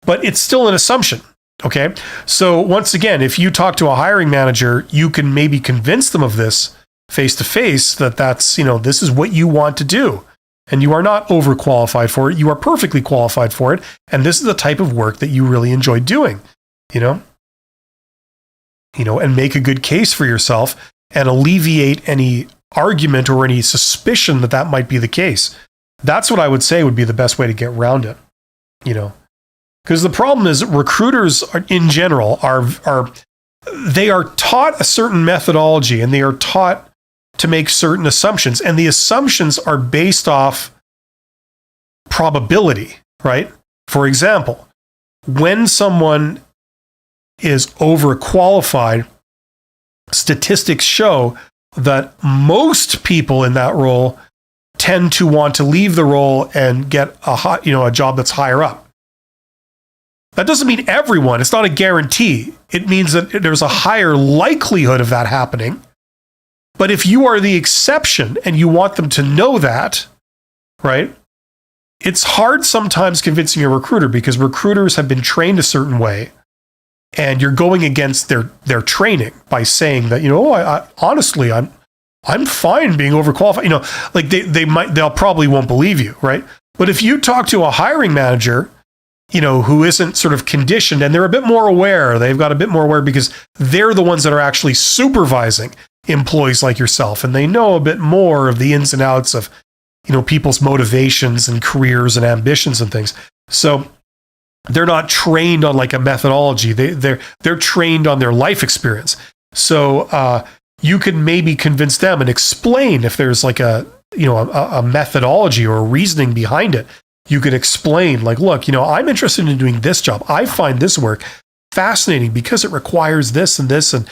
but it's still an assumption. Okay. So once again, if you talk to a hiring manager, you can maybe convince them of this face to face, that's, this is what you want to do. And you are not overqualified for it. You are perfectly qualified for it. And this is the type of work that you really enjoy doing, and make a good case for yourself and alleviate any argument or any suspicion that might be the case. That's what I would say would be the best way to get around it, because the problem is recruiters in general they are taught a certain methodology and they are taught to make certain assumptions, and the assumptions are based off probability, right? For example, when someone is overqualified, statistics show that most people in that role tend to want to leave the role and get a job that's higher up. That doesn't mean everyone. It's not a guarantee. It means that there's a higher likelihood of that happening. But if you are the exception and you want them to know that, right? It's hard sometimes convincing a recruiter because recruiters have been trained a certain way. And you're going against their training by saying that, honestly, I'm fine being overqualified. They'll probably won't believe you, right? But if you talk to a hiring manager, who isn't sort of conditioned and they're a bit more aware, they've got a bit more aware because they're the ones that are actually supervising employees like yourself, and they know a bit more of the ins and outs of, people's motivations and careers and ambitions and things. So they're not trained on like a methodology. They're trained on their life experience. So you can maybe convince them and explain if there's like a methodology or a reasoning behind it. You could explain like, look, I'm interested in doing this job. I find this work fascinating because it requires this and this. And,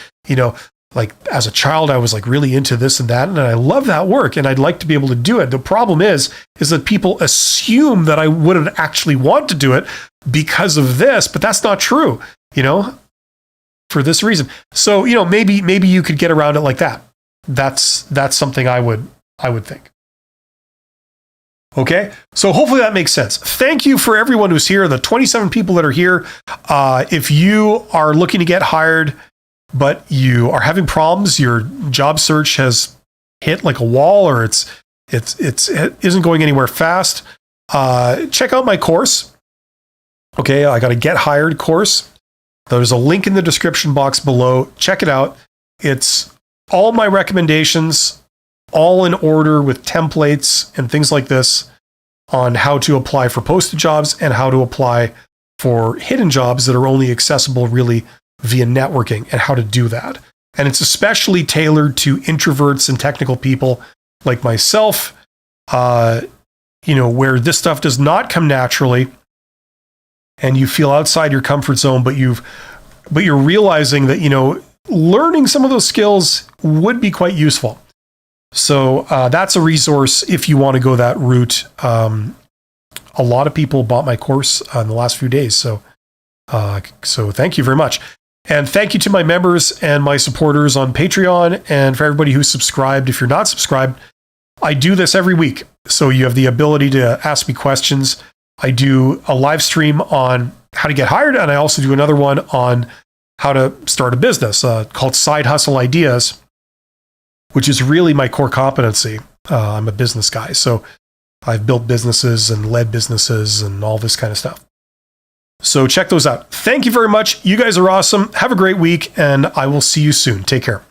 like as a child, I was like really into this and that. And I love that work and I'd like to be able to do it. The problem is that people assume that I wouldn't actually want to do it because of this, but that's not true, for this reason. So, maybe you could get around it like that. That's something I would think. Okay, so hopefully that makes sense. Thank you for everyone who's here, the 27 people that are here. If you are looking to get hired, but you are having problems, your job search has hit like a wall, or it isn't going anywhere fast, check out my course. Okay, I got a Get Hired course. There's a link in the description box below. Check it out. It's all my recommendations, all in order with templates and things like this. on how to apply for posted jobs and how to apply for hidden jobs that are only accessible really via networking and how to do that. And it's especially tailored to introverts and technical people like myself, where this stuff does not come naturally and you feel outside your comfort zone, but you're realizing that, learning some of those skills would be quite useful. So that's a resource if you want to go that route. A lot of people bought my course in the last few days. So thank you very much. And thank you to my members and my supporters on Patreon, and for everybody who's subscribed. If you're not subscribed, I do this every week. So you have the ability to ask me questions. I do a live stream on how to get hired, and I also do another one on how to start a business called Side Hustle Ideas, which is really my core competency. I'm a business guy. So I've built businesses and led businesses and all this kind of stuff. So check those out. Thank you very much. You guys are awesome. Have a great week, and I will see you soon. Take care.